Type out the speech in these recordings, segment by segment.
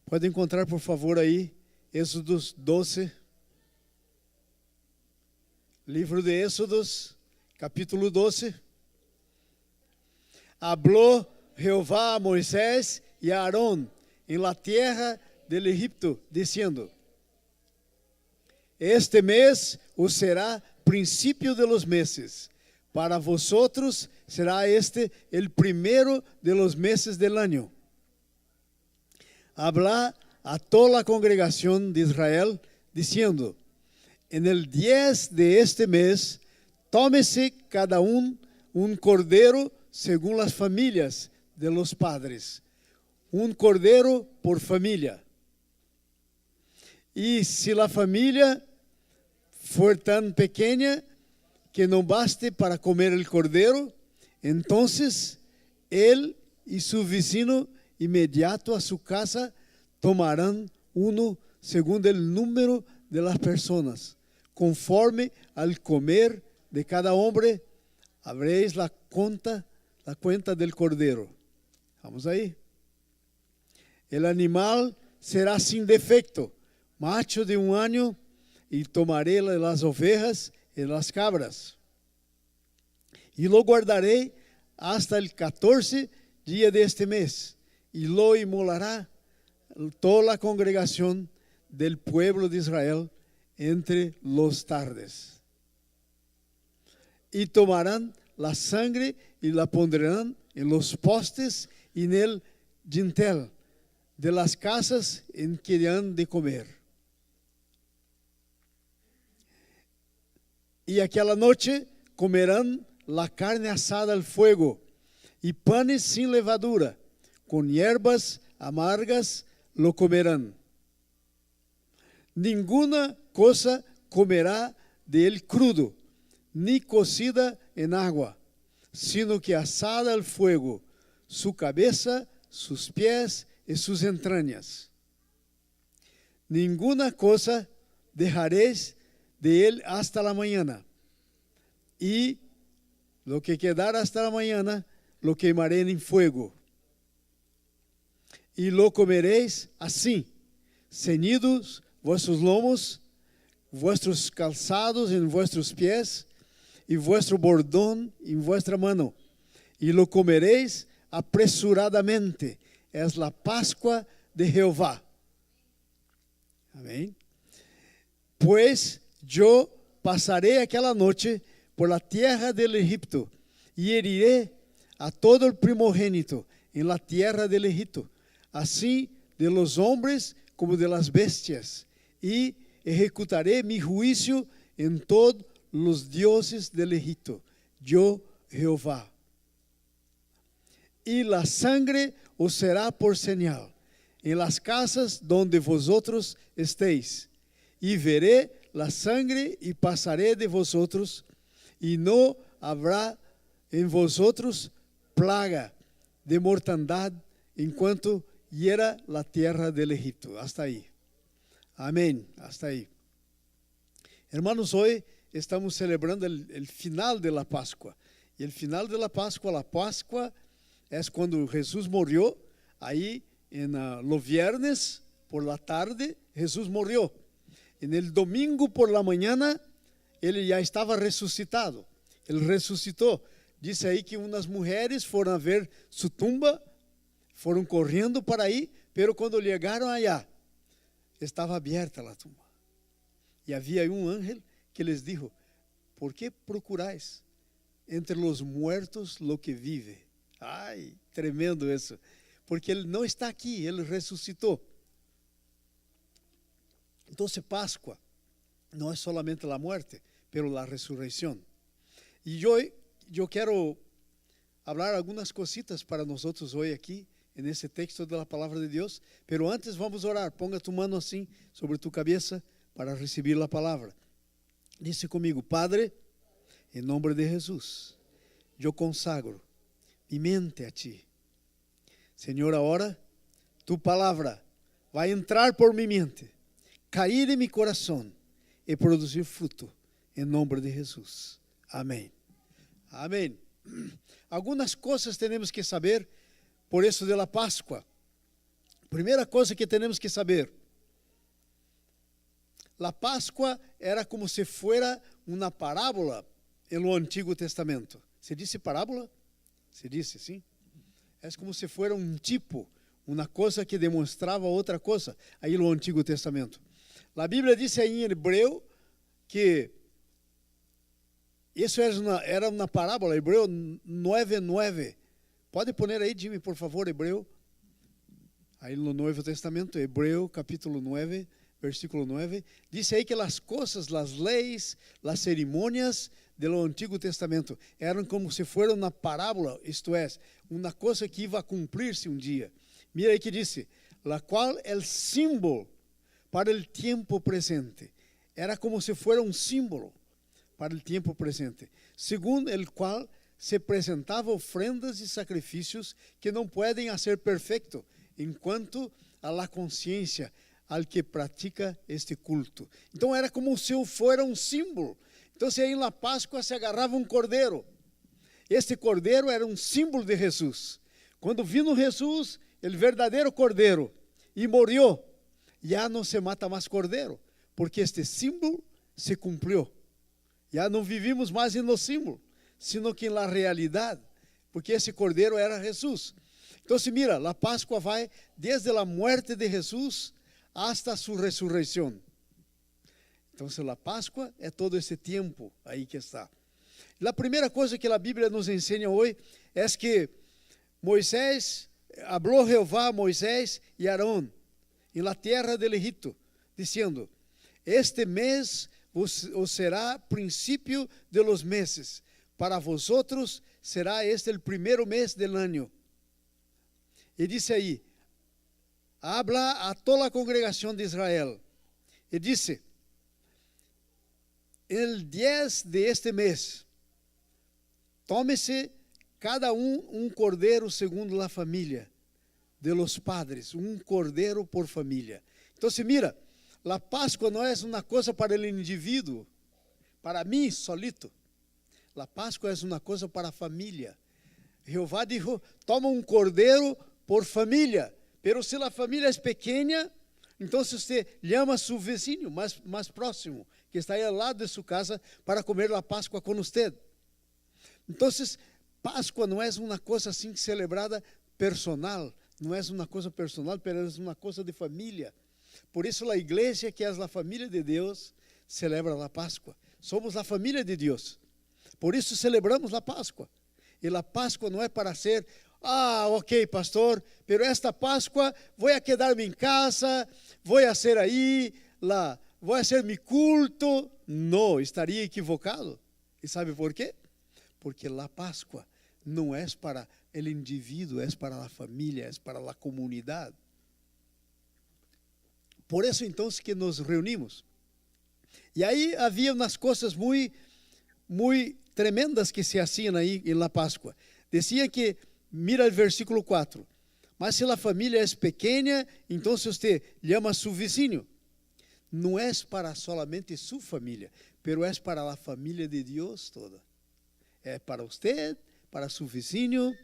Pode encontrar, por favor, aí, Êxodos 12. Livro de Êxodos, capítulo 12. Habló Jehová a Moisés e a Aarón en la tierra del Egipto, diciendo: Este mes os será princípio de los meses. Para vosotros será este el primero de los meses del año. Habla a toda la congregación de Israel, diciendo: En el 10 de este mes, tómese cada un cordero según las familias de los padres. Un cordero por familia. Y si la familia for tan pequeña que no baste para comer el cordero, entonces él y su vecino inmediato a su casa tomarán uno según el número de las personas. Conforme al comer de cada hombre, habréis la cuenta del cordero. Vamos ahí. El animal será sin defecto, macho de 1 año, y tomaré las ovejas y las cabras. Y lo guardaré hasta el 14 día de este mes, y lo inmolará toda la congregación del pueblo de Israel entre los tardes. Y tomarán la sangre y la pondrán en los postes y en el dintel de las casas en que han de comer. Y aquella noche comerán la carne asada al fuego y panes sin levadura, con hierbas amargas lo comerán. Ninguna cosa comerá de él crudo, ni cocida en agua, sino que asada al fuego, su cabeza, sus pies y sus entrañas. Ninguna cosa dejaréis de él hasta la mañana, y lo que quedara hasta la mañana lo quemaré en fuego. Y lo comeréis así, ceñidos vuestros lomos, vuestros calzados en vuestros pies, y vuestro bordón en vuestra mano, y lo comeréis apresuradamente. Es la Pascua de Jehová. Amén. Pues yo pasaré aquella noche por la tierra del Egipto, y heriré a todo el primogénito en la tierra del Egipto, así de los hombres como de las bestias, y ejecutaré mi juicio en todos los dioses del Egipto, yo Jehová. Y la sangre os será por señal en las casas donde vosotros estéis, y veré la sangre y pasaré de vosotros, y no habrá en vosotros plaga de mortandad en cuanto hiera la tierra del Egipto. Hasta ahí. Amén. Hasta ahí. Hermanos, hoy estamos celebrando el final de la Pascua. Y el final de la Pascua es cuando Jesús murió. Ahí en los viernes por la tarde, Jesús murió. En el domingo por la mañana, Él ya estaba resucitado. Él resucitó. Dice ahí que unas mujeres fueron a ver su tumba, fueron corriendo para ahí, pero cuando llegaron allá, estaba abierta la tumba. Y había un ángel que les dijo: ¿por qué procuráis entre los muertos lo que vive? Ay, tremendo eso. Porque Él no está aquí, Él resucitó. Entonces Pascua no es solamente la muerte, pero la resurrección. Y yo quiero hablar algunas cositas para nosotros hoy aquí, en ese texto de la palabra de Dios. Pero antes vamos a orar. Ponga tu mano así sobre tu cabeza para recibir la palabra. Dice conmigo: Padre, en nombre de Jesús, yo consagro mi mente a ti. Señor, ahora tu palabra va a entrar por mi mente, caer en mi corazón y producir fruto en nombre de Jesús. Amén. Amén. Algunas cosas tenemos que saber por eso de la Pascua. Primeira coisa que temos que saber: a Páscoa era como se fuera uma parábola no Antigo Testamento. ¿Se dice parábola? Se dice, sim? É como se fuera um tipo, uma coisa que demonstrava outra coisa aí no Antigo Testamento. A Bíblia diz aí em hebreu que isso era uma parábola, Hebreu 9:9. Pode pôr aí, Jimmy, por favor, Hebreu. Aí no Novo Testamento, Hebreu capítulo 9, versículo 9. Diz aí que as coisas, as leis, as cerimônias do Antigo Testamento eram como se fosse uma parábola, isto é, uma coisa que ia a cumprir-se um dia. Mira aí que disse, la qual el símbolo para o tempo presente. Era como se fosse um símbolo para o tempo presente, segundo el qual se apresentava ofrendas e sacrifícios que não podem ser perfeitos, enquanto a la consciência al que pratica este culto. Então era como se fosse um símbolo. Então, aí na Páscoa se agarrava um cordeiro. Este cordeiro era um símbolo de Jesus. Quando vino Jesus, o verdadeiro cordeiro, e morreu, já não se mata mais cordeiro, porque este símbolo se cumpriu. Já não vivimos mais no símbolo, sino que na realidade, porque esse cordeiro era Jesus. Então, se mira, a Páscoa vai desde a morte de Jesus hasta sua ressurreição. Então, a Páscoa é todo esse tempo aí que está. A primeira coisa que a Bíblia nos ensina hoje é que habló Jeová a Moisés e Arão em la terra del Egito, dizendo: este mês os será princípio de los meses, para vosotros será este el primeiro mês del año. E disse aí, habla a toda a congregação de Israel, e disse: el 10 de este mês, tome-se cada um cordeiro segundo a família de los padres, um cordeiro por família. Então, se mira, a Páscoa não é uma coisa para o indivíduo, para mim solito. A Páscoa é uma coisa para a família. Jeová dijo: toma um cordeiro por família. Pero se a família é pequena, então você chama seu vizinho mais próximo, que está aí ao lado de sua casa, para comer a Páscoa com você. Então, Páscoa não é uma coisa assim celebrada personal, não é uma coisa personal, mas é uma coisa de família. Por isso a igreja, que é a família de Deus, celebra a Páscoa. Somos a família de Deus. Por isso celebramos a Páscoa. E a Páscoa não é para ser, ok, pastor, pero esta Páscoa vou a quedar-me em casa, vou a ser aí, vou a ser mi culto. Não, estaria equivocado. E sabe por quê? Porque a Páscoa não é para o indivíduo, é para a família, é para a comunidade. Por isso, então, que nos reunimos. E aí havia umas coisas muito tremendas que se faziam aí na Páscoa. Dizia que, mira o versículo 4, mas se a família é pequena, então você chama seu vizinho. Não é para solamente sua família, pero é para a família de Deus toda. É para você, para seu vizinho,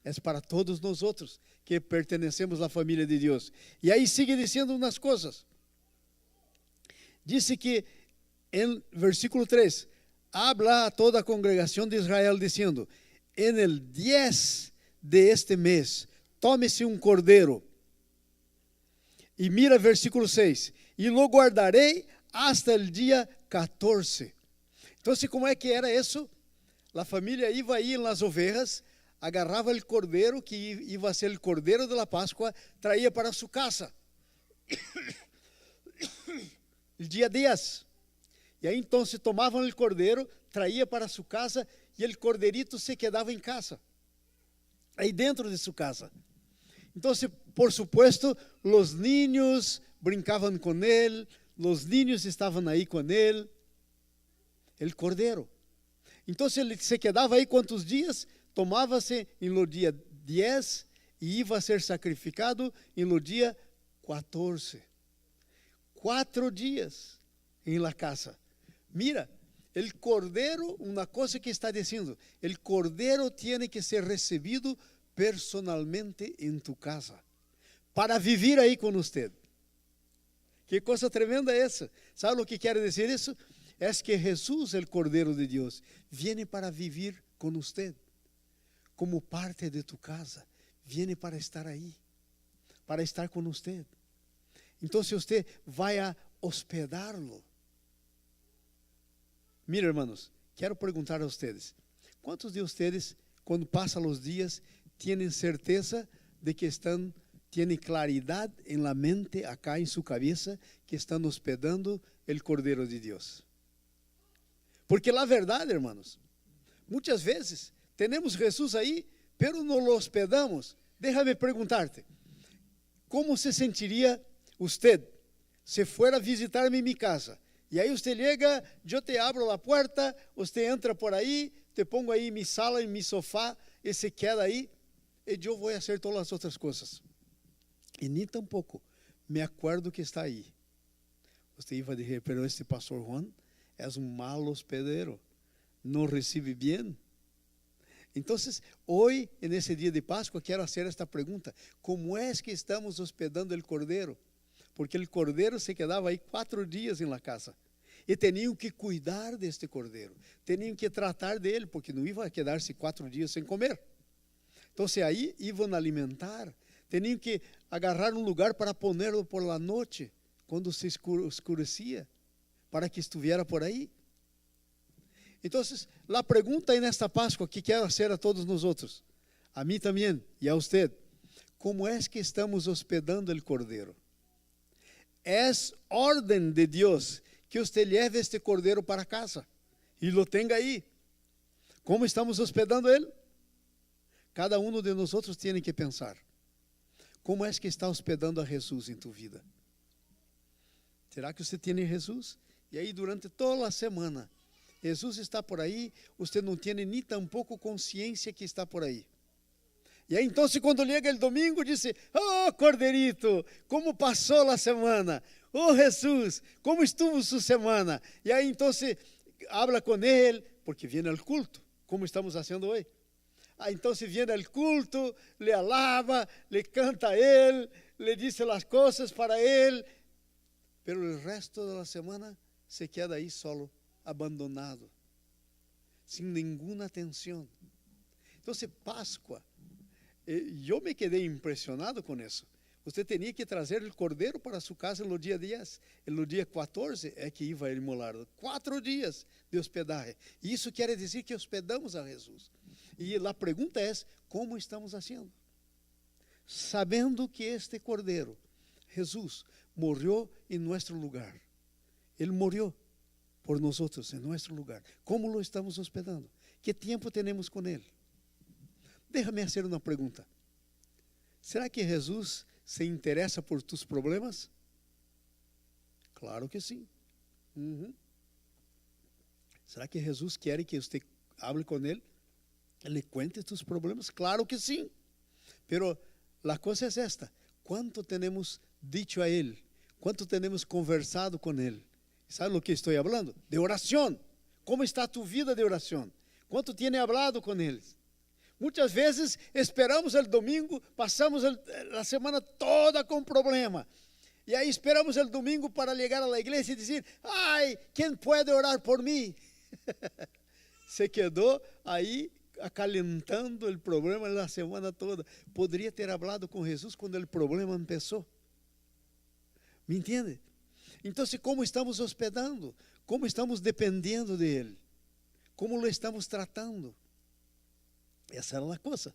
é para todos nós outros que pertenecemos à família de Deus. E aí sigue dizendo umas coisas. Disse que, em versículo 3, habla a toda a congregação de Israel, dizendo: en el 10 de este mês, tome-se um cordeiro. E mira versículo 6, e lo guardarei hasta el dia 14. Então, como é que era isso? A família ia aí nas ovelhas, agarrava o cordeiro, que ia a ser o cordeiro de la Páscoa, traía para sua casa. O dia 10. E aí então se tomavam o cordeiro, traía para sua casa, e o cordeirito se quedava em casa, aí dentro de sua casa. Então, por supuesto, os niños brincavam com ele, os niños estavam aí com ele, o cordeiro. Então, ele se quedava aí quantos dias? Tomava-se no dia 10 e ia a ser sacrificado no dia 14. 4 dias em la casa. Mira, o cordeiro, uma coisa que está dizendo, o cordeiro tem que ser recebido personalmente em tu casa. para vivir aí com você. Que coisa tremenda é essa? ¿Sabe o que quer dizer isso? É que Jesus, o Cordeiro de Deus, viene para viver com você, como parte de tu casa, viene para estar aí, para estar com você. Então, se você vai a hospedá-lo. Mira, hermanos, quero perguntar a vocês, quantos de vocês, quando passam os dias, têm certeza de que têm claridade em la mente, acá em sua cabeça, que estão hospedando o Cordeiro de Deus? Porque a verdade, hermanos, muitas vezes temos Jesus aí, pero não lo hospedamos. Déjame perguntar-te, como se sentiria você se fuera a visitar-me em minha casa? E aí você chega, eu te abro a porta, você entra por aí, te pongo aí em minha sala, em meu sofá, e se queda aí, e eu vou fazer todas as outras coisas. E nem tampouco me acuerdo que está aí. Você ia dizer, pero este pastor Juan é um mal hospedeiro, não recebe bem. Então, hoje, nesse dia de Páscoa, quero fazer esta pergunta: como é que estamos hospedando o Cordeiro? Porque o Cordeiro se quedava aí 4 dias em la casa. E tinham que cuidar deste Cordeiro, tinham que tratar dele, porque não ia quedar-se 4 dias sem comer. Então, aí iam alimentar, tinham que agarrar um lugar para ponerlo por la noite, quando se escurecia, para que estivesse por aí. Então, a pergunta nesta Páscoa que quero fazer a todos nós outros, a mim também e a você: como é que estamos hospedando o Cordeiro? É ordem de Deus que você leve este Cordeiro para casa e lo tenha aí. Como estamos hospedando ele? Cada um de nós outros tem que pensar: como é que está hospedando a Jesus em tu vida? Será que você tem Jesus? E aí, durante toda a semana, Jesus está por aí, você não tem nem tampouco consciência que está por aí. E aí, então, quando chega o domingo, diz: oh, Corderito, como passou a semana? Oh, Jesus, como estuvo sua semana? E aí, então, habla com ele, porque vem ao culto, como estamos fazendo hoje. Então, vem ao culto, le alaba, le canta a ele, le diz as coisas para ele, pero o resto da semana se queda aí solo, abandonado, sem nenhuma atenção. Então, Páscoa, eu me quedei impressionado com isso. Você tinha que trazer o Cordeiro para sua casa no dia 10. No dia 14 é que ia imolar. 4 dias de hospedagem. E isso quer dizer que hospedamos a Jesus. E a pergunta é: como estamos fazendo? Sabendo que este Cordeiro, Jesus, morreu em nosso lugar. Ele morreu por nós em nosso lugar. Como lo estamos hospedando? Que tempo temos com ele? Déjame fazer uma pergunta. Será que Jesus se interessa por tus problemas? Claro que sim. Será que Jesus quer que você hable com ele? Ele cuente tus problemas? Claro que sim. Pero a coisa é esta: quanto temos dicho a ele? Quanto temos conversado com ele? ¿Sabe o que estou falando? De oração. Como está tu vida de oração? Quanto tem hablado com eles? Muitas vezes esperamos o domingo, passamos a semana toda com problema. E aí esperamos o domingo para chegar à igreja e dizer: ai, quem pode orar por mim? Se quedou aí acalentando o problema a semana toda. Poderia ter hablado com Jesus quando o problema começou. ¿Me entende? Então, como estamos hospedando? Como estamos dependendo dele? Como lo estamos tratando? Essa era a coisa.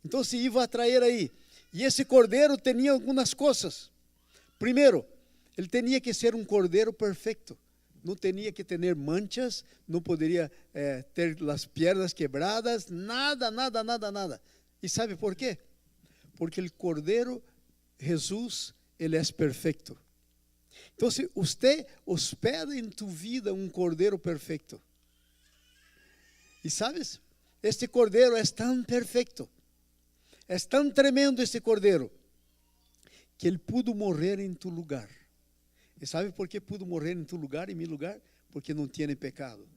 Então, se ia atrair aí. E esse cordeiro tinha algumas coisas. Primeiro, ele tinha que ser um cordeiro perfeito. Não tinha que ter manchas, não poderia ter as pernas quebradas, nada. E sabe por quê? Porque o cordeiro, Jesus, ele é perfeito. Então, se você hospeda em tu vida um cordeiro perfeito. E sabes, este cordeiro é tão perfeito, é tão tremendo este cordeiro, que ele pudo morrer em tu lugar. E sabe por que pudo morrer em tu lugar, em meu lugar? Porque não tinha pecado.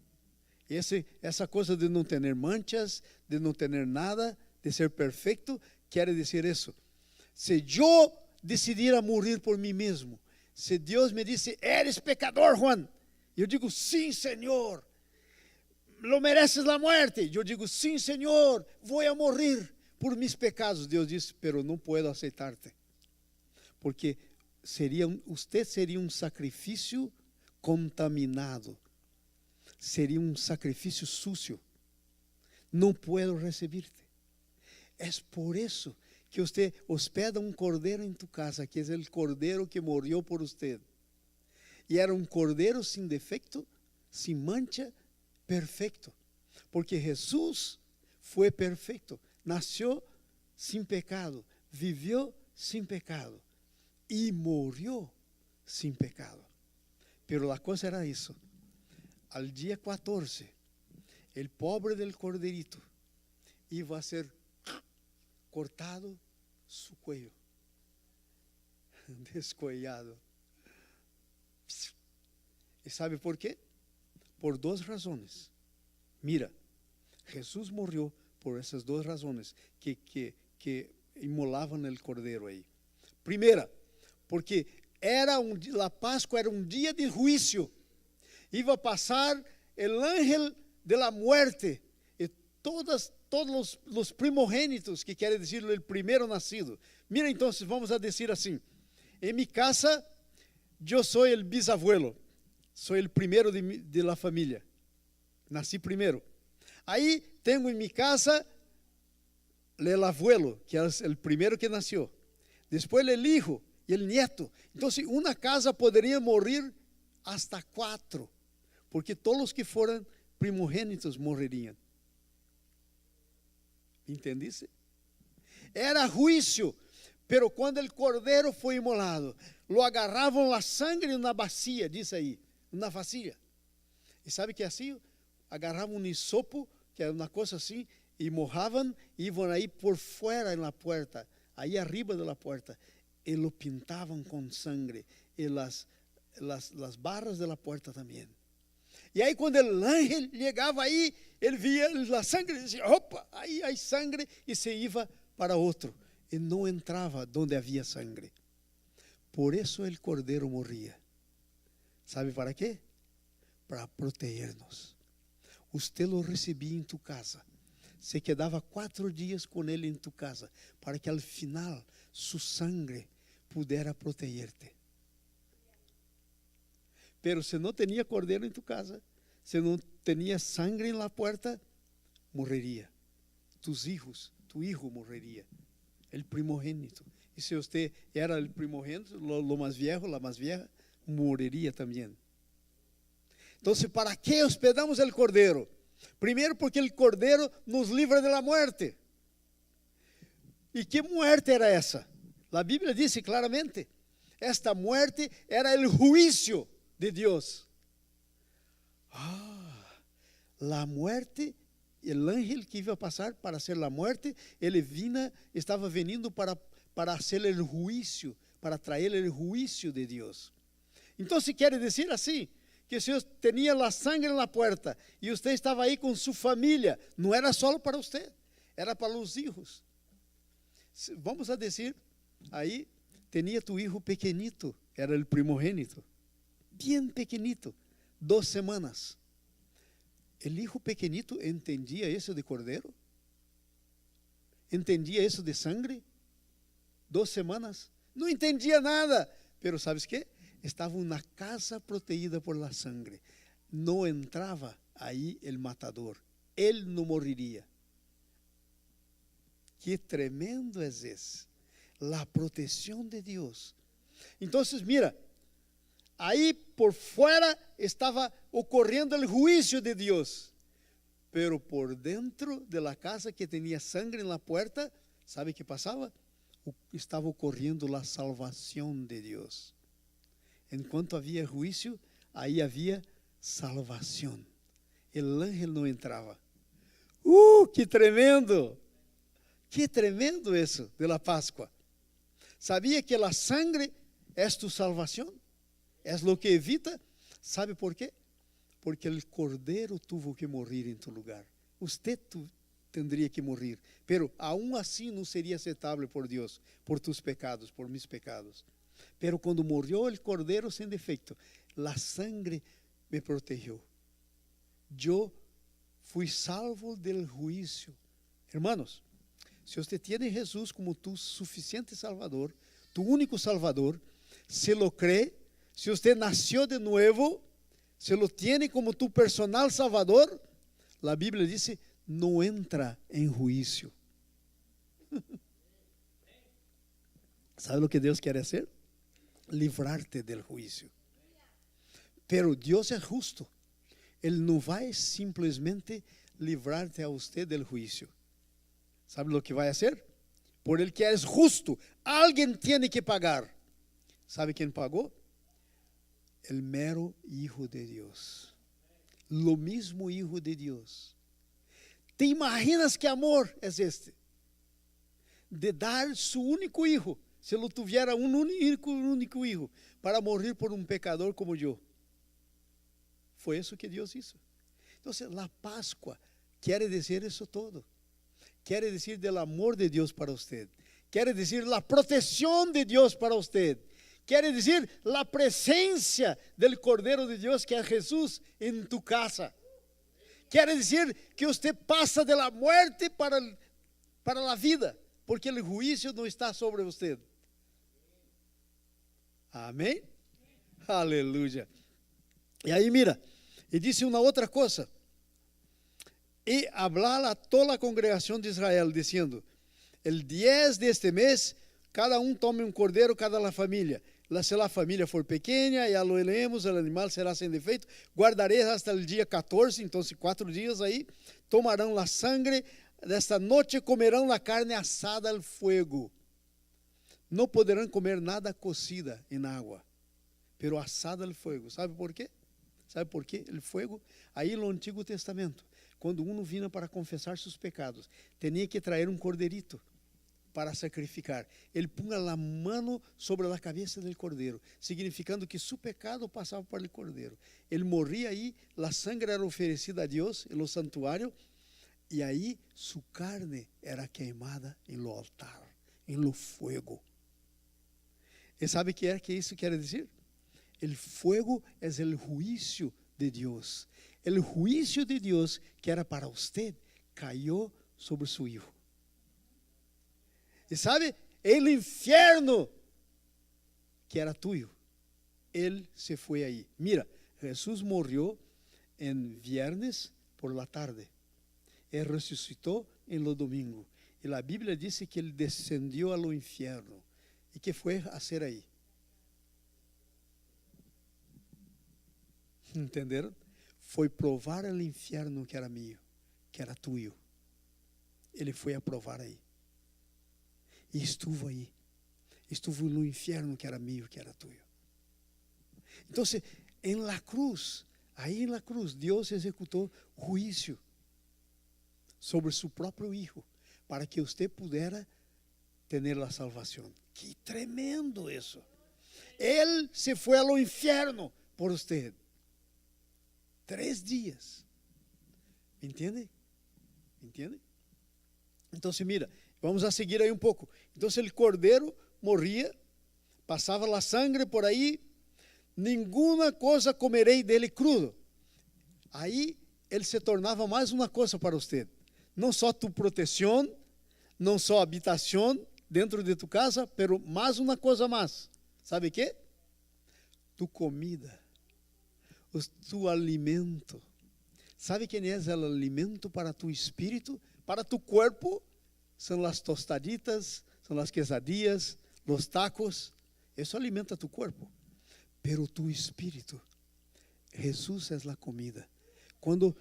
Essa coisa de não ter manchas, de não ter nada, de ser perfeito, quer dizer isso. Se eu decidir a morrer por mim mesmo, se Deus me disse, eres pecador, Juan, eu digo, sim, Senhor, lo mereces la muerte. Eu digo, sim, Senhor, vou a morrer por mis pecados. Deus disse, pero não puedo aceitarte, porque usted seria um sacrifício contaminado, seria um sacrifício sucio. Não puedo recibirte. É por isso que você hospeda um cordeiro em tu casa, que é o cordeiro que morreu por você. E era um cordeiro sem defeito, sem mancha, perfeito. Porque Jesus foi perfeito, nasceu sem pecado, viveu sem pecado e morreu sem pecado. Pero a coisa era isso. Al dia 14, o pobre del corderito iba a ser cortado su cuello, descollado. ¿Y sabe por qué? Por dos razones. Mira, Jesús murió por esas dos razones que inmolavam el cordero aí. Primeira, porque la Páscoa era um dia de juízo. Iba a passar el ángel de la muerte y todos los primogénitos, que quiere decir el primero nacido. Mira, entonces vamos a decir así: en mi casa yo soy el bisabuelo, soy el primero de la familia, nací primero. Ahí tengo en mi casa el abuelo, que es el primero que nació, después el hijo y el nieto. Entonces una casa podría morir hasta 4, porque todos los que fueran primogênitos morreriam. Entendiste? Era juízo, pero quando o cordeiro foi imolado, lo agarravam a sangue na bacia, diz aí, na vasilha. E sabe que assim? Agarravam um hisopo, que era uma coisa assim, e mojavam, e iam aí por fora na porta, aí arriba da porta, e lo pintavam com sangue, e las barras da porta também. E aí quando o ángel chegava aí, ele via a sangue e dizia, opa, aí há sangue, e se ia para outro. E não entrava onde havia sangue. Por isso o cordeiro morria. Sabe para quê? Para proteger-nos. Você lo recebia em tu casa. Se quedava 4 dias com ele em tu casa, para que al final su sangue pudera proteger-te. Pero se não tinha cordeiro em tu casa, se não tinha sangue na porta, morreria. Tus hijos, tu hijo morreria. El primogênito. E se você era o primogênito, lo mais viejo, la mais vieja, morreria também. Então, ¿para que hospedamos el cordeiro? Primeiro, porque el cordeiro nos livra de la muerte. E que muerte era essa? A Bíblia diz claramente, esta muerte era el juicio de Deus. La muerte, el ángel que iba a pasar para hacer la muerte, ele estava vindo para hacer el juicio, para traer el juicio de Deus. Então, se quer dizer assim, que se você tinha a sangue na porta e você estava aí com sua família, não era só para você, era para os filhos. Vamos a dizer, aí tinha tu hijo pequenito, era o primogênito, bem pequenito, 2 semanas. O hijo pequenito entendia isso de cordeiro? Entendia isso de sangue? 2 semanas? Não entendia nada, pero sabes que? Estavam na casa protegida por la sangre. Não entrava aí el matador. Ele não morreria. Que tremendo é esse. La proteção de Deus. Então, mira, aí por fora estava ocorrendo o juízo de Deus. Pero por dentro de la casa que tinha sangue na porta, ¿sabe que passava? Estava ocorrendo a salvação de Deus. Enquanto havia juízo, aí havia salvação. O ángel não entrava. Que tremendo! Que tremendo isso de la Páscoa. Sabia que a sangre é tu salvação? É o que evita? ¿Sabe por quê? Porque o cordeiro tuvo que morrer em tu lugar. Usted tendría que morir. Pero aún así no sería aceptable por Dios, por tus pecados, por mis pecados. Pero cuando murió el Cordero sin defecto, la sangre me protegió. Yo fui salvo del juicio. Hermanos, si usted tiene a Jesús como tu suficiente Salvador, tu único Salvador, se lo cree, si usted nació de nuevo, se lo tiene como tu personal Salvador, la Biblia dice, no entra en juicio. ¿Sabe lo que Dios quiere hacer? Librarte del juicio. Pero Dios es justo. Él no va a simplesmente librarte a usted del juicio. ¿Sabe lo que va a hacer? Por el que es justo, alguien tiene que pagar. ¿Sabe quién pagó? El mero Hijo de Dios. Lo mismo Hijo de Dios. ¿Te imaginas qué amor es este? De dar su único hijo, si lo tuviera un único hijo, para morir por un pecador como yo. Fue eso que Dios hizo. Entonces la Pascua quiere decir eso todo. Quiere decir del amor de Dios para usted. Quiere decir la protección de Dios para usted. Quiere decir la presencia del Cordero de Dios, que es Jesús, en tu casa. Quiere decir que usted pasa de la muerte para la vida, porque el juicio no está sobre usted. Amén. Aleluya. Y ahí mira, y dice una otra cosa. Y hablar a toda la congregación de Israel, diciendo, el 10 de este mes, cada tome un cordero, cada la familia. Se la familia for pequeña, ya lo leemos, el animal será sin defeito. Guardaréis hasta el día 14, entonces 4 días ahí. Tomarán la sangre, desta noche comerán la carne asada al fuego. No podrán comer nada cocida en agua, pero asada al fuego. ¿Sabe por qué? ¿Sabe por quê? El fuego, aí no Antigo Testamento, quando uno vinha para confessar seus pecados, tinha que trazer um corderito para sacrificar. Ele punha a mano sobre a cabeça do cordeiro, significando que seu pecado passava para o cordeiro. Ele morria aí, a sangre era oferecida a Deus no santuário, e aí sua carne era queimada em lo altar, em lo fuego. E sabe o que isso quer dizer? El fuego es el juicio de Dios. El juicio de Dios que era para usted cayó sobre su hijo. Y sabe, el infierno que era tuyo, él se fue ahí. Mira, Jesús murió en viernes por la tarde. Él resucitó en lo domingo. Y la Biblia dice que él descendió a lo infierno. ¿Y qué fue a hacer ahí? ¿Entenderam? Foi provar o inferno que era mío, que era tuyo. Ele foi a provar aí. E estuvo aí. Estuvo no inferno que era mío, que era tuyo. Então, em la cruz, aí em la cruz, Deus executou juízo sobre seu próprio Hijo, para que você pudesse ter a salvação. Que tremendo isso! Ele se foi ao inferno por você. 3 dias. ¿Entiende? ¿Entiende? Entonces mira, vamos a seguir ahí un poco. Entonces el cordero moría, pasaba la sangre por ahí, ninguna cosa comerei dele crudo. Aí ele se tornava mais uma coisa para você. Não só tu proteção, não só habitação dentro de tu casa, pero mais uma coisa mais. ¿Sabe quê? Tu comida. Tu alimento. ¿Sabe quién es el alimento para tu espíritu? Para tu cuerpo son las tostaditas, son las quesadillas, los tacos. Eso alimenta tu cuerpo. Pero tu espíritu, Jesús es la comida. Cuando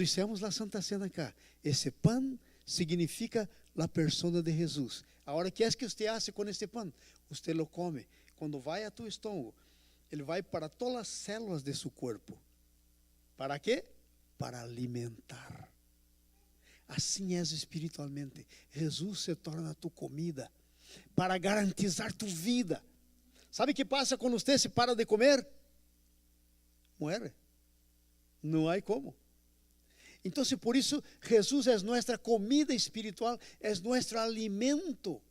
hicimos la Santa Cena acá, ese pan significa la persona de Jesús. Ahora, ¿qué es que usted hace con este pan? Usted lo come. Cuando vaya a tu estómago, ele vai para todas as células de seu corpo. ¿Para quê? Para alimentar. Assim é espiritualmente. Jesus se torna tu comida para garantizar tu vida. ¿Sabe o que passa quando você se para de comer? Muere. Não há como. Então, por isso, Jesus é nossa comida espiritual, é nosso alimento.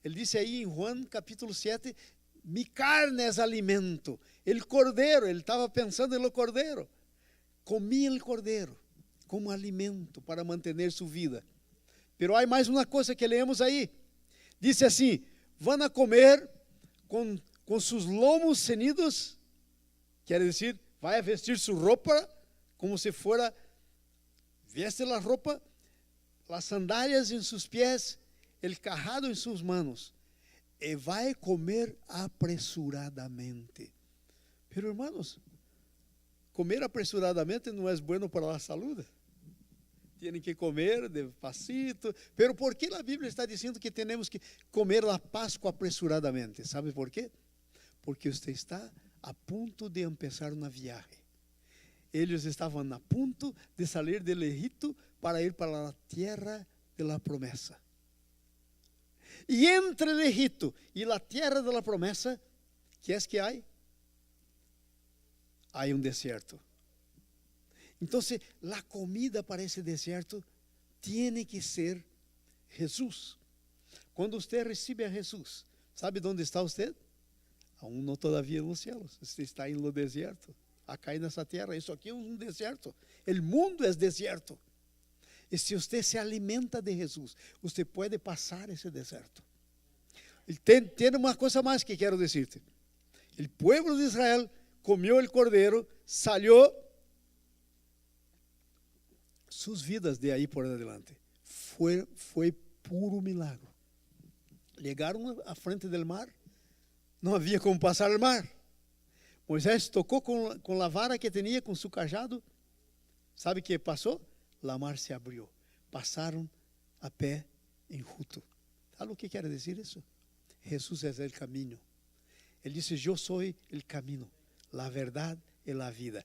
Ele disse aí em Juan capítulo 7, mi carne es alimento. El cordeiro, ele estava pensando no cordeiro. Comia o cordeiro como alimento para manter sua vida. Pero há mais uma coisa que leemos aí. Diz assim, vão a comer com seus lomos cenidos, quer dizer, vai a vestir sua roupa como se fora, veste a roupa, as sandálias em seus pés, el cajado em suas manos, e vai comer apressuradamente. Pero hermanos, comer apressuradamente não é bueno para a saúde. Tienen que comer despacito. Pero ¿por qué la Biblia está diciendo que tenemos que comer la Páscoa apresuradamente? ¿Sabe por qué? Porque usted está a punto de empezar una viaje. Eles estavam a punto de sair del Egipto para ir para a tierra de la promesa. E entre el Egipto e a tierra de la promesa, ¿qué es que hay? Hay un desierto. Entonces, la comida para ese desierto tiene que ser Jesús. Cuando usted recibe a Jesús, ¿sabe dónde está usted? Aún no todavía en los cielos. Usted está en lo desierto. Acá en esa tierra, eso aquí es un desierto. El mundo es desierto. Y si usted se alimenta de Jesús, usted puede pasar ese desierto. Y tiene una cosa más que quiero decirte. El pueblo de Israel comió el cordero, salió. Sus vidas de ahí por adelante foi puro milagro. Chegaram à frente do mar, não havia como passar o mar. Moisés tocou com a vara que tinha, com seu cajado. Sabe o que passou? A mar se abriu. Passaram a pé enjuto. ¿Sabe o que quer dizer isso? Jesus é o caminho. Ele disse: Eu sou o caminho, a verdade e a vida.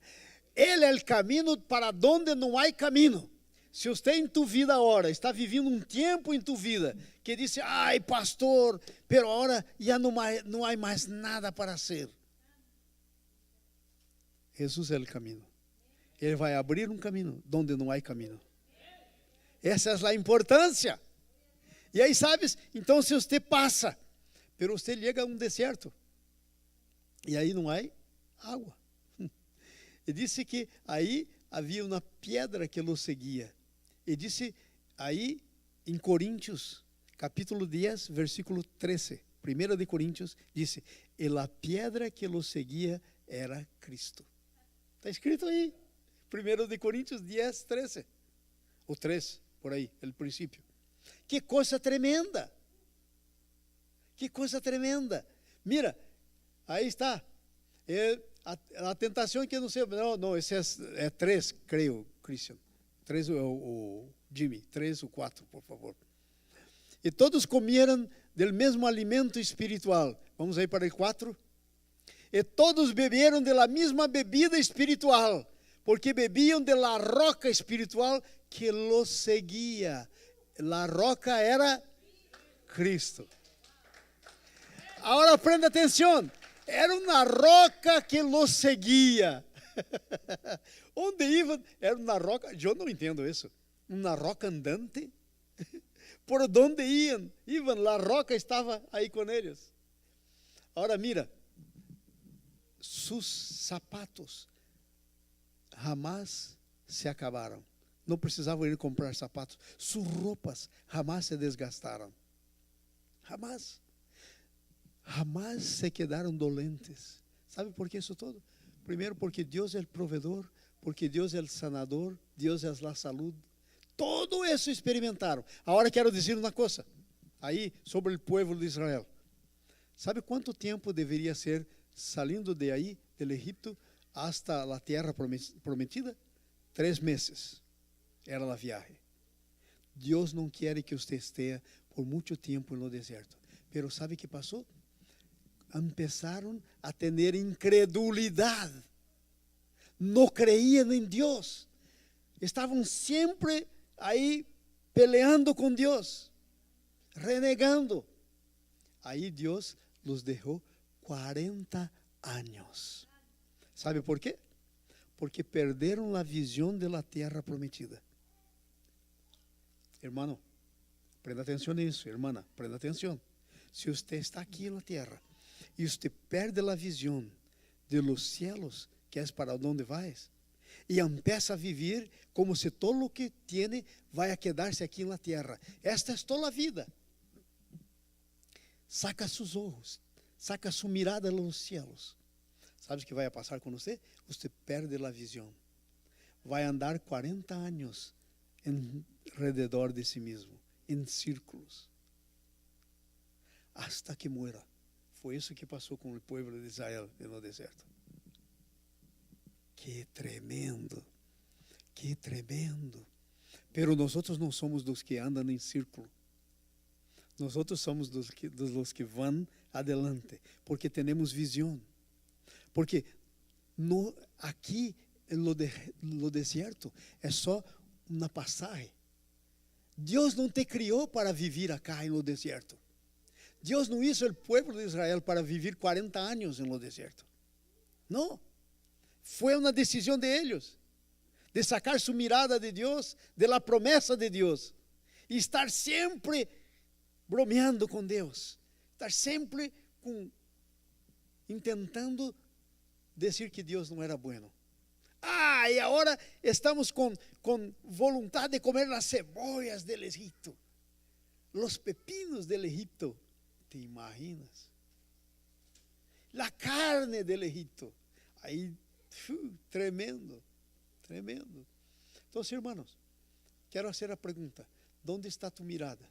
Ele é o caminho para onde não há caminho. Se você em tu vida agora está vivendo um tempo em tu vida que diz: ai pastor, pero agora já não há mais nada para ser. Jesus é o caminho. Ele vai abrir um caminho onde não há caminho. Essa é a importância. E aí, sabes, então se você passa, pero você chega a um deserto, e aí não há água. E disse que aí havia uma pedra que o seguia. E disse aí em Coríntios, capítulo 10, versículo 13. 1 de Coríntios, disse: e a pedra que o seguia era Cristo. Está escrito aí. 1 de Coríntios 10, 13. Ou 3, por aí, o princípio. Que coisa tremenda. Que coisa tremenda. Mira, aí está. A tentação que eu não sei, não, esse é 3, creio, Christian. 3 o Jimmy, 3 ou 4, por favor. E todos comeram do mesmo alimento espiritual. Vamos aí para o 4. E todos beberam da mesma bebida espiritual, porque bebiam da roca espiritual que los seguia. A roca era Cristo. Agora prenda atenção. Era uma roca que los seguia. Onde iam? Era uma roca, eu não entendo isso. Uma roca andante. Por onde iam? A roca estava aí com eles. Agora mira, sus sapatos jamás se acabaram. Não precisavam ir comprar sapatos. Sus roupas jamás se desgastaram. Jamás. Jamás se quedaram dolentes. Sabe por que isso todo? Primeiro, porque Deus é o provedor, porque Deus é o sanador, Deus é a saúde. Todo isso experimentaram. Agora quero dizer uma coisa, aí sobre o povo de Israel. Sabe quanto tempo deveria ser saindo de aí, do Egito, hasta a terra prometida? 3 meses. Era a viagem. Deus não quer que você esteja por muito tempo no deserto. Pero sabe o que passou? Empezaram a ter incredulidade. Não creiam em Deus. Estavam sempre aí peleando com Deus, renegando. Aí Deus los deixou 40 anos. ¿Sabe por quê? porque perderam a visão da terra prometida. Hermano, prenda atenção nisso, irmã, prenda atenção. Se você está aqui na terra e você perde a visão de los cielos, que é para onde vais, e empieza a viver como se todo o que tiene vai a quedar-se aqui na terra. Esta é toda a vida. Saca seus olhos, saca sua mirada nos cielos. Sabe o que vai passar com você? Você perde a visão. Vai andar 40 anos em redor de si mesmo, em círculos, hasta que muera. Foi isso que passou com o povo de Israel no deserto. Que tremendo, que tremendo. Pero nós não somos dos que andam em círculo. Nós somos dos que vão adelante, porque temos visão. Porque aqui no deserto é só uma passagem. Deus não te criou para viver acá no deserto. Deus não hizo o povo de Israel para viver 40 anos no deserto. Não. Foi uma decisão de eles, de sacar sua mirada de Deus, de la promessa de Deus, e estar sempre bromeando com Deus, estar sempre tentando dizer que Deus não era bueno. E agora estamos com vontade de comer as cebollas del Egipto, os pepinos del Egipto. ¿Te imaginas? La carne del Egipto. Aí, tremendo, tremendo. Então, irmãos, quero fazer a pergunta: onde está tu mirada?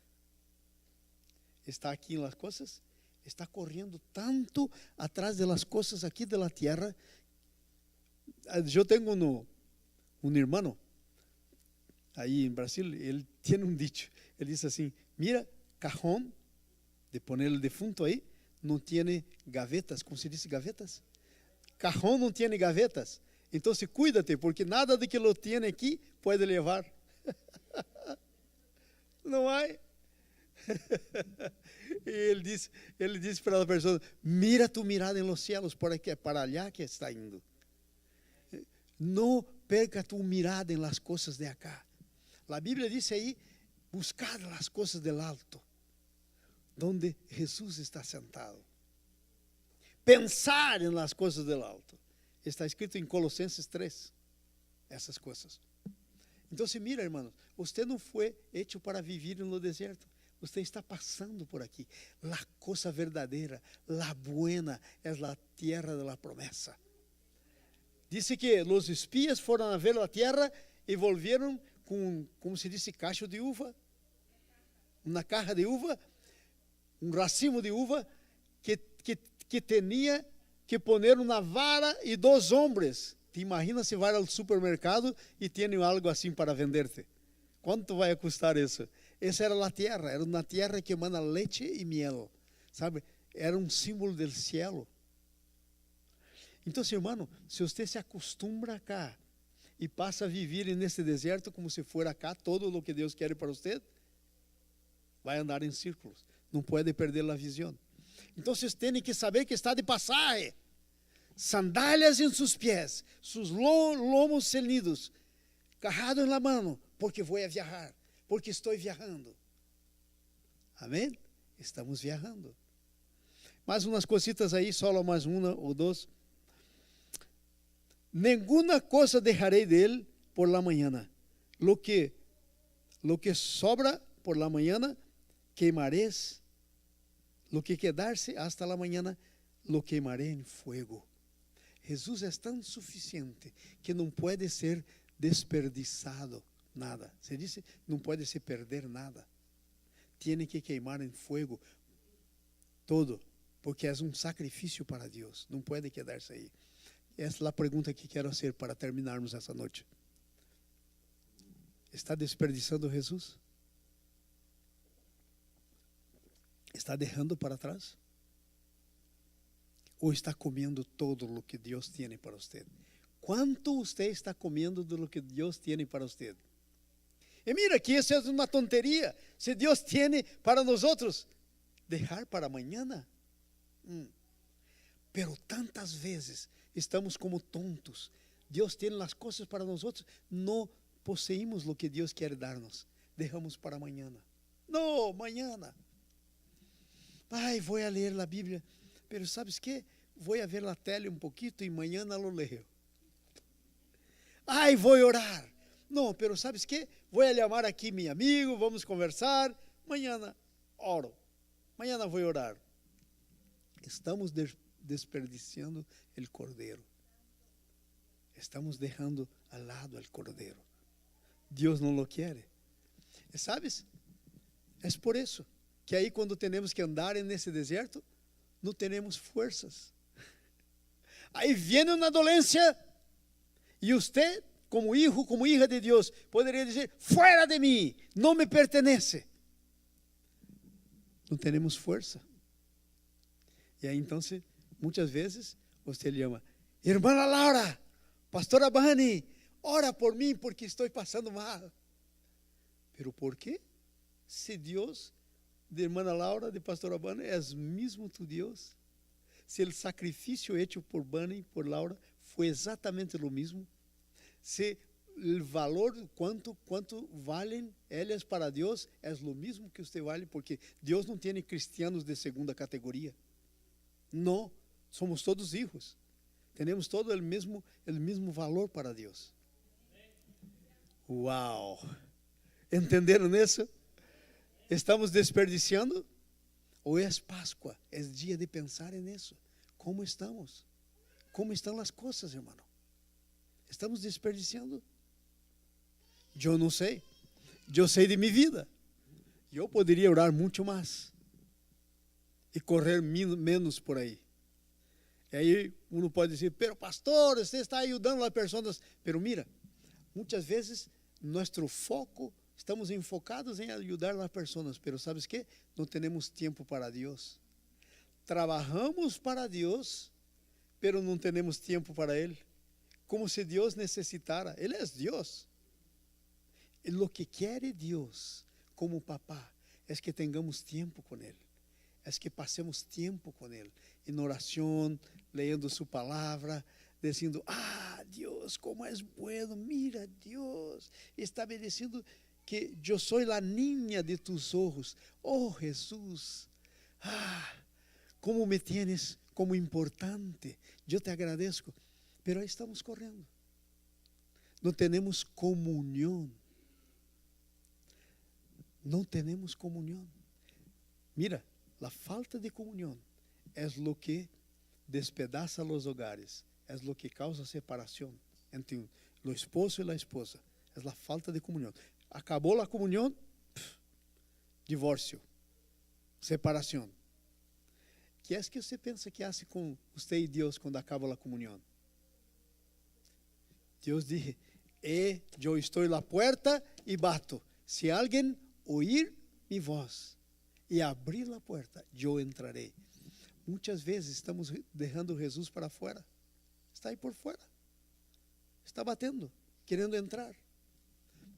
Está aqui nas coisas? Está correndo tanto atrás das coisas aqui da terra? Eu tenho um irmão aí em Brasil, ele tem um dicho. Ele diz assim: mira, cajón de poner o defunto aí, não tem gavetas. Como se diz gavetas? Cajón não tem gavetas. Então, cuídate, porque nada de que lo tiene aqui pode levar. Não há. E ele disse para a pessoa: mira tu mirada em los cielos, para allá que está indo. Não perca tu mirada em las coisas de acá. A Bíblia diz aí: buscar as coisas del alto, donde Jesus está sentado. Pensar em las coisas del alto. Está escrito em Colossenses 3, essas coisas. Então, mira, irmãos, você não foi hecho para viver no deserto. Você está passando por aqui. La coisa verdadeira, la buena, é a terra de la promessa. Disse que os espias foram a ver a terra e volvieron com, como se diz, cacho de uva, uma caja de uva, um racimo de uva que tinha que poner uma vara e 2 homens. Te imagina se vai ao supermercado e tem algo assim para vender-te? Quanto vai custar isso? Essa era a terra, era uma terra que emana leite e miel, sabe? Era um símbolo do cielo. Então, irmão, se você se acostumbra acá e passa a viver nesse deserto como se for acá todo o que Deus quer para você, vai andar em círculos, não pode perder a visão. Então, vocês têm que saber que está de passagem. Sandálias em seus pés, seus lomos cenidos, cajado em la mano, porque vou a viajar, porque estou viajando. Amém? Estamos viajando. Mais umas cositas aí, só mais uma ou 2. Nenhuma coisa deixarei dele por la mañana. Lo que sobra por la mañana, queimareis. Lo que quedar-se hasta la mañana, lo queimaré en fuego. Jesus é tão suficiente que não pode ser desperdiçado nada. Se diz, não pode se perder nada. Tiene que queimar em fuego todo, porque é um sacrifício para Deus. Não pode quedar-se aí. Essa é a pergunta que quero fazer para terminarmos essa noite. Está desperdiçando Jesus? Está deixando para trás? Ou está comendo todo o que Deus tem para você? Quanto você está comendo do que Deus tem para você? E mira que isso é uma tonteria. Se Deus tem para nós outros, deixar para amanhã. Pero tantas vezes estamos como tontos, Deus tem as coisas para nós, não possuímos o que Deus quer dar-nos. Dejamos para amanhã. Não, amanhã. Ai, vou a ler a Bíblia, pero sabes que? Vou a ver a tele um pouquinho e amanhã lo leio. Ai, vou orar. Não, pero sabes que? Vou a chamar aqui meu amigo, vamos conversar. Amanhã oro. Amanhã vou orar. Estamos desperdiciando o cordeiro. Estamos deixando al lado o cordeiro. Deus não lo quer. ¿Sabes? É por isso que aí quando temos que andar nesse deserto, não temos forças. Aí vem uma dolência e você, como hijo, como hija de Deus, poderia dizer: fora de mim, não me pertenece. Não temos força. E aí então, muitas vezes, você lhe chama: irmã Laura, pastora Bani, ora por mim porque estou passando mal. Pero por quê? Se Deus, de irmã Laura, de pastora Bani, é mesmo tu Deus. Se o sacrifício hecho por Bani, por Laura, foi exatamente o mesmo. Se o valor, quanto valem elas para Deus, é o mesmo que você vale, porque Deus não tem cristianos de segunda categoria. Não, somos todos hijos. Temos todo o mesmo valor para Deus. Uau! Entenderam isso? Estamos desperdiciando? Ou é Páscoa? É dia de pensar nisso. Como estamos? Como estão as coisas, irmão? Estamos desperdiciando? Eu não sei. Eu sei de minha vida. Eu poderia orar muito mais e correr menos por aí. E aí uno pode dizer: pero pastor, você está ajudando as pessoas. Pero mira, muitas vezes nosso foco, estamos enfocados em ajudar as pessoas, pero sabes que? Não temos tempo para Deus. Trabajamos para Deus, pero não temos tempo para Ele. Como se Deus necessitara. Ele é Deus. E o que quer Deus, como papá, é que tenhamos tempo com Ele. É que passemos tempo com Ele. Em oração, lendo sua palavra, dizendo: ah, Deus, como és bueno, mira, Deus, estabelecendo que eu sou a niña de tus ojos. Oh, Jesus, ah, como me tienes como importante. Eu te agradeço. Pero aí estamos correndo. Não temos comunhão. Não temos comunhão. Mira, a falta de comunhão é o que despedaça os hogares, é o que causa separação entre o esposo e a esposa. É a falta de comunhão. Acabou a comunhão, divórcio, separação. O que é que você pensa que hace com você e Deus quando acaba a comunhão? Deus diz: eu estou na porta e bato. Se alguém ouvir minha voz e abrir a porta, eu entrarei. Muitas vezes estamos deixando Jesus para fora. Está aí por fora. Está batendo, querendo entrar.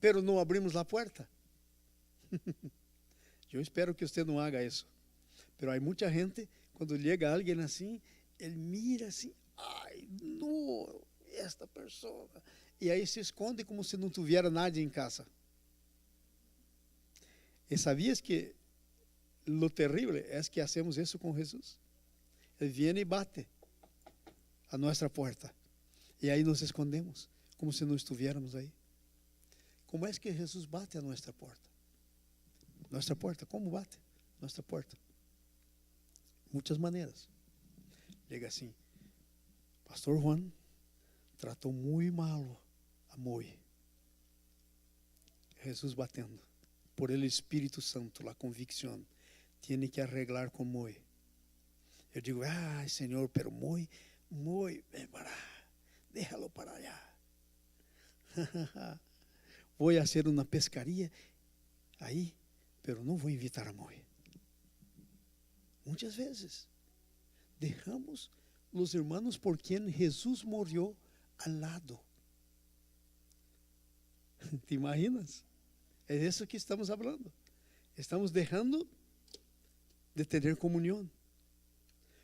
Pero não abrimos a porta. Eu espero que você não haga isso. Pero há muita gente, quando chega alguém assim, ele mira assim: ai, não, esta pessoa. E aí se esconde como se não tivesse nada em casa. E sabias que lo terrível é que hacemos isso com Jesus? Ele vem e bate a nossa porta. E aí nos escondemos, como se não estivéssemos aí. Como é que Jesus bate a nossa porta? Nossa porta, como bate? Nossa porta. Muitas maneiras. Chega assim: Pastor Juan tratou muito mal a Moi. Jesus batendo. Por el Espírito Santo, a convicção. Tiene que arreglar com Moi. Eu digo: ai, Senhor, pero Moi, ven para, déjalo para allá. Vou fazer uma pescaria aí, pero não vou invitar a Moi. Muitas vezes deixamos os irmãos por quem Jesus morreu ao lado. ¿Te imaginas? É isso que estamos falando. Estamos deixando de ter comunhão.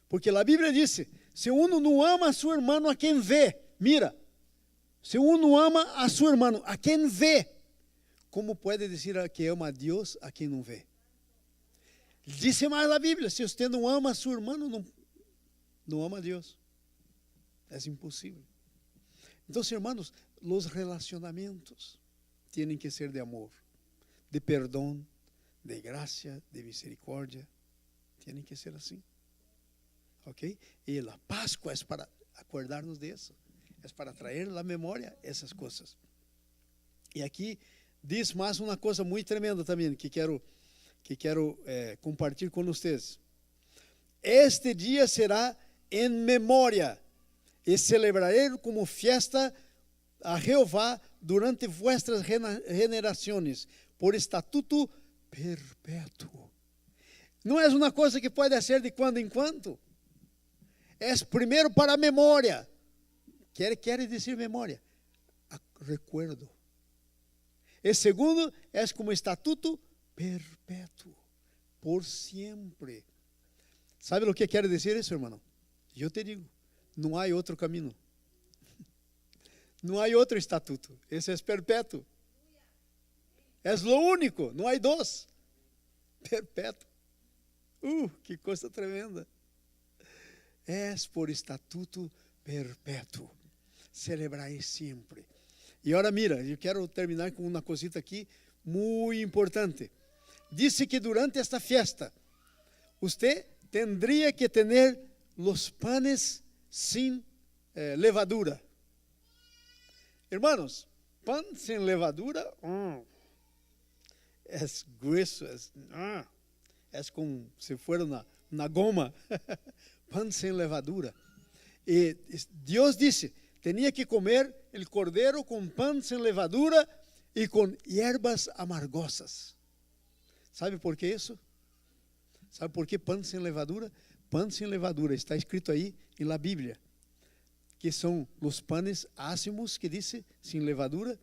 Porque a Bíblia diz: se uno não ama a seu irmão a quem vê, mira, Se uno ama a su hermano, a quien ve, ¿cómo puede decir que ama a Dios a quien no ve? Dice más la Biblia, si usted no ama a su hermano, no ama a Dios. Es imposible. Entonces, hermanos, los relacionamientos tienen que ser de amor, de perdón, de gracia, de misericordia. Tienen que ser así. ¿Ok? Y la Pascua es para acordarnos de eso. Es para traer a la memoria esas cosas. Y aquí dice más una cosa muy tremenda también que quiero compartir con ustedes. Este día será en memoria y celebraré como fiesta a Jehová durante vuestras generaciones, por estatuto perpetuo. No es una cosa que puede hacer de cuando en cuando. Es primero para memoria. Quiere decir memoria, recuerdo. El segundo es como estatuto perpetuo, por siempre. ¿Sabe lo que quiere decir eso, hermano? Yo te digo, no hay otro camino. No hay otro estatuto. Ese es perpetuo. Es lo único, no hay dos. Perpetuo. Que cosa tremenda. Es por estatuto perpetuo. Celebráis siempre. Y ahora mira, yo quiero terminar con una cosita aquí muy importante. Dice que durante esta fiesta usted tendría que tener los panes sin levadura. Hermanos, pan sin levadura es grueso, es como si fuera una goma. Pan sin levadura. Y Dios dice, tenía que comer el cordero con pan sin levadura y con hierbas amargosas. ¿Sabe por qué eso? ¿Sabe por qué pan sin levadura? Pan sin levadura está escrito ahí en la Biblia, que son los panes ácimos que dice sin levadura,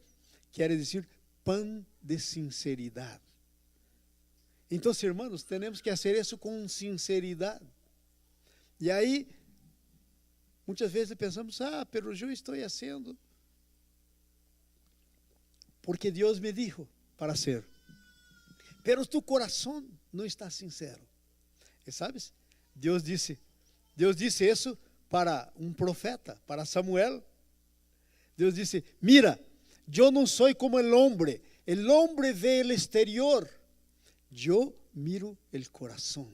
quiere decir pan de sinceridad. Entonces, hermanos, tenemos que hacer eso con sinceridad. E aí, muitas vezes pensamos, pero eu estou fazendo porque Deus me dijo para hacer. Pero tu coração não está sincero. E sabes? Deus disse isso para um profeta, para Samuel. Deus disse, mira, eu não sou como el hombre vê el exterior, eu miro el coração.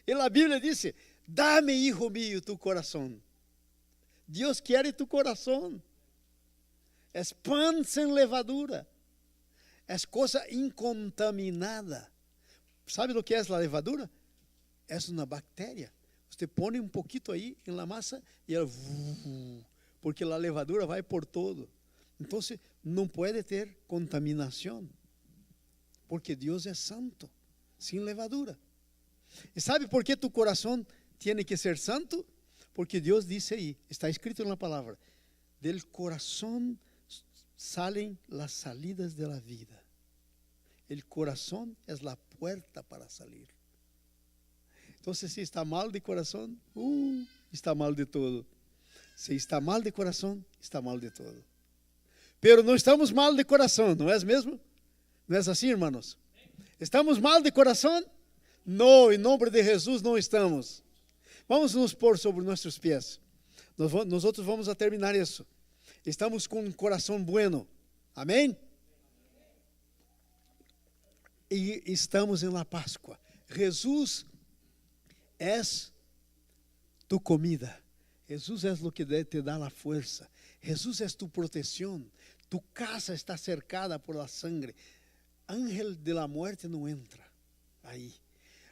E a Bíblia diz, dame, hijo mío, tu coração. Deus quer tu coração. É pan sem levadura. É coisa incontaminada. ¿Sabe o que é a levadura? É uma bactéria. Você põe um pouquinho aí na massa e ela, porque a levadura vai por todo. Então, não pode ter contaminação, porque Deus é santo, sem levadura. E sabe por que tu coração tem que ser santo? Porque Deus disse aí, está escrito na palavra, del coração salen las salidas de la vida. El corazón es la puerta para salir. Entonces, si está mal de corazón, está mal de todo. Si está mal de corazón, está mal de todo. Pero no estamos mal de corazón, ¿no es mesmo? ¿No es así, hermanos? ¿Estamos mal de corazón? No, en nombre de Jesús no estamos. Vamos nos pôr sobre nossos pés. Nosotros vamos a terminar isso. Estamos com um coração bueno. Amém? E estamos em la Páscoa. Jesus é tu comida. Jesus é o que te dá a força. Jesus é tu proteção. Tu casa está cercada por la sangre. Ángel de la muerte não entra aí.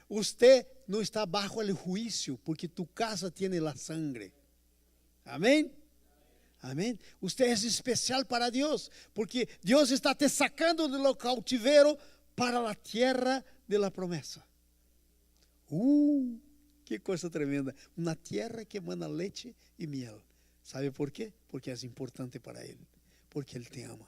Usted não está bajo el juicio, porque tu casa tiene la sangre. Amém? Amém? Usted é especial para Deus, porque Deus está te sacando do cautiveiro para a tierra de la promessa. Que coisa tremenda. Uma tierra que emana leite e miel. ¿Sabe por quê? Porque é importante para Ele, porque Ele te ama.